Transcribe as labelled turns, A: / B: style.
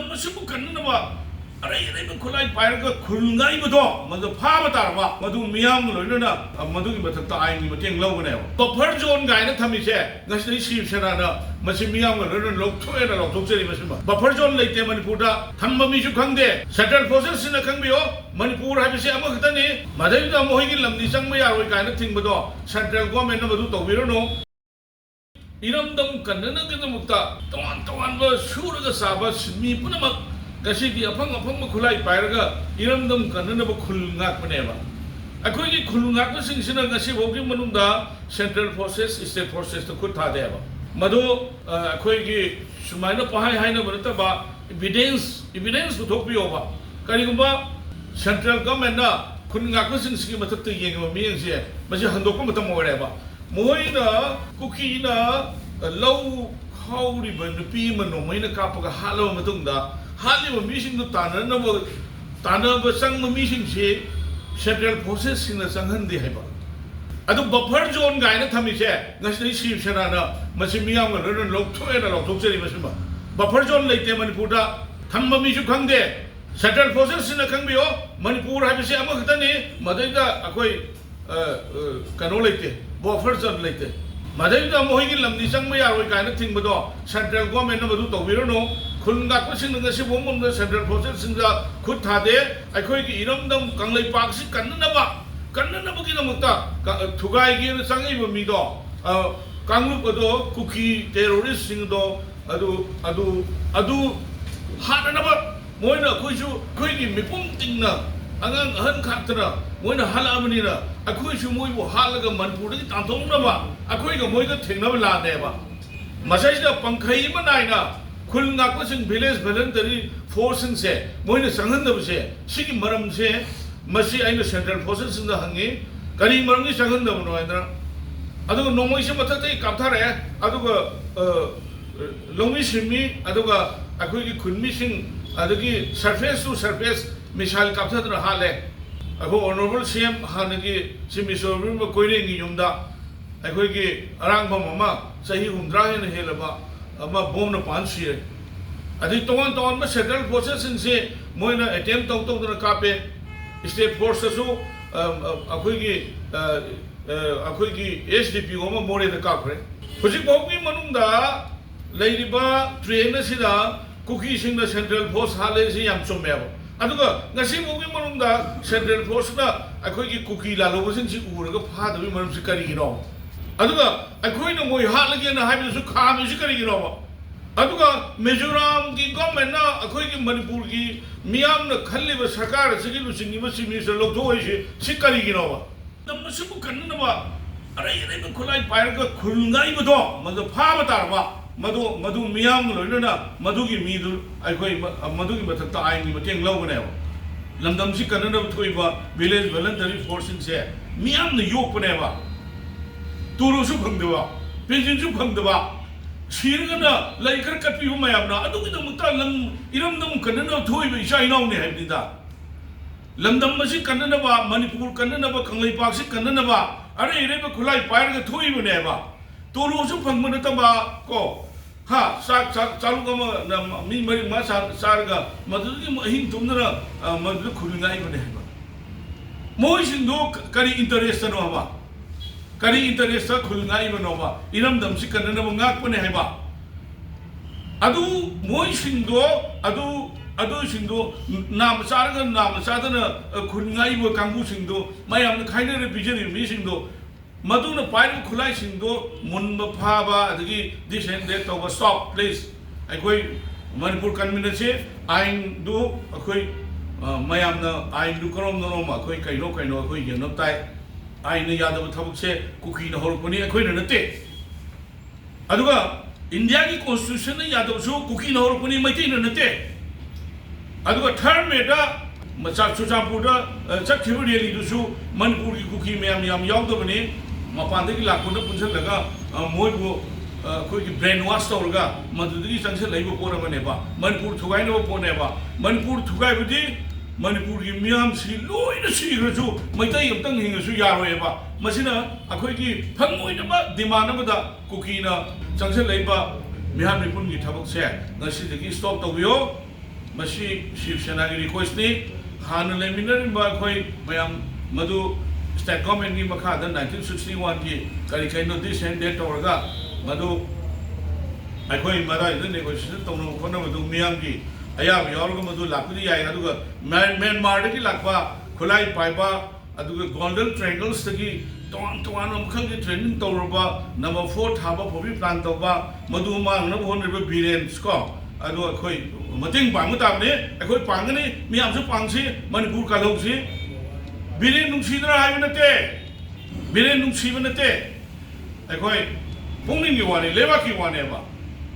A: lamdam masibu kannaba arai arai khulai pairaga khulngai bado madu phaba tarba madu miyam loinona madu ki bathakta aini mateng lawgane buffer zone gaina thamise ngasri Shiv Sena na masi miyam loinona lokthoi na lokthokcheri masima buffer zone leite manipur da thamba mi su khangde central forces sina khangbiyo manipur habise ama khatani madai da mohi ki lamdi changma yaroi gaina thingbado central government na madu tawbiro no iramdam kannana kadamukta tawan ba shuraga saba mi punamak kasi ki apang khulai pairaga iramdam kannana ba khulngak paneba akoi ki khulngak na singsina kasi bogi manungda central forces state forces to khut tha deba madu akoi ki sumaina pahai haina banata ba evidence to thokpiyo ba kari gumba central government na khulngak na singsi matak te yeng ma mi se masi handok ko matam mo ba moina kuki na low hauri ba nupi mano moina kapaga halo matungda hali ba missing no tanana ba sang ma missing se central forces sina sanghan de haiba adu buffer zone gaina thami se ngasri Shiv Sena na masi miyam ga ron lokthoi na lokthokcheri masima buffer zone leite manipur da thamma mi su khangde central forces sina khangbiyo manipur habise ama khatani madai da akoi kano leite buffer zone leite madai da mohi ki lamdi changma yaroi gaina thingbado central government na madu tawbiro no khulngak ko sing ngasi bomon da central forces sing da khut thade akhoi ki iramdam kanglai pak si kannana ba ki namukta thugai gi na changai ba mi do kanglup do kuki terrorist sing do adu hana ba moina khoisu khoi ki mipum tingna angang ahan khatna moina hala amani na akhoi su moi bo halaga manpur gi tanthong na ba akhoi ga moi ga thengna ba la de ba masai da pankhai ma nai na khulngak ko sing village voluntary force sing se moina sanghan da se sigi maram se masi aina central forces sing da hangi kari maram gi sanghan da no aina adu nomoi se matha tai kapthare adu ga longi simi adu ga akhoi gi khunmi sing adu gi surface to surface misal kaptha da hale ako honorable CM hanagi simisobri ma koire ngi yumda akhoi gi arang ba mama sahi humdra hen helaba ama bom na pan si adi tongan ma central forces sin se moina attempt tong da kape state forces su akhoi gi SDP ma more da kapre hujik bogi manungda leiriba train sida kuki sing na central force hale si yam chombe aduga ngasi bogi manungda central force na akhoi gi kuki la lo sin si uraga pha da bi manum si kari gi no aduga akhoi na moi halage na haibi su kha mi si kari gi no aduga Mizoram ki government na akhoi ki Manipur ki miyam na khalli ba sarkar sigi lu singi ma si minister lok do hoise sikari gi no ba nam ma sibu kannna ba arai arai ba khulai pairaga khulngai ba do madu pha ba tar ba madu miyam loinona madu ki mi du akhoi madu ki bathakta aini mateng lawgane ba lamdam si kannna ba thoi ba village voluntary force se miyam na yok ne ba turu su phangde ba pension su phangde ba Sirgana laikar kapi humayamna adu kita muta lam iramdam kannana thoi ba isha inaw ne haibida lamdam masi kannana ba Manipur kannana ba kanglai pak si kannana ba are ire ba khulai pair ga thoi ba ne ba toru su phangma ta ba ko ha sak chalu ga mi mari ma sar ga madu ki hin tumna madu khulngai ba ne ba moi sindo kari interest no ba kari interest khulngai ba no ba iramdam si kannana ba ngak pa ne ba adu moi sindo adu sindo nam sarga nam sadana khulngai ba kangbu sindo mayam na khaina re bijani mi sindo maduna pair khulai sindo munba phaba adagi this and that to stop please akoi Manipur convener se ain do akoi mayam na ain du karom no ma akoi kaino akoi yenop tai ain na yadab thabuk se kuki na horponi akoi na nate aduga India ki constitution na yadab su kuki na horponi maiti na nate aduga third me da macha chuchampur da chakhibu reli du su Manipur ki kuki mayam yaw da bani mapande ki lakuna punchal laga moi bo koi ki brain wash tawrga madudigi changse laibo pora mane ba Manipur thugai no pone ba Manipur thugai budi Manipur ki miyam si loina si rasu maitai amtang hinga su yaroi ba masina akhoi ki phangoi na ba demand ba da kuki na changse laiba miham nipun ki thabak se ngasi dagi stop tawbiyo मसी शिवसेना की request ने हान लेमिनरिबा अखोई मयाम मधु state government की मखादा 1961 की करी कई notice and date तौरगा मधु अखोई मराई नेगोशिएशन तौनो खोना मधु मियाम की अयाब यावरगा मधु लापदी याय अदुगा म्यांमार की लापा खुलाई पाइबा अदुगा गोल्डन ट्रायंगल्स तकी तोवान अमखल की ट्रेनिंग तौरबा नंबर 4 थाबा फोबी प्लान तौबा मधु मांगना होनरिबा बिरेंस को अदु अखोई मतिंग पांग ताबने अखोई पांगने मियामसु पांगसी मणिपुर कालौसी बिरेन नुंसीदरा हाइबे नते बिरेन नुंसीबे नते अखोई पुंगनिंग की वाने लेबा की वाने बा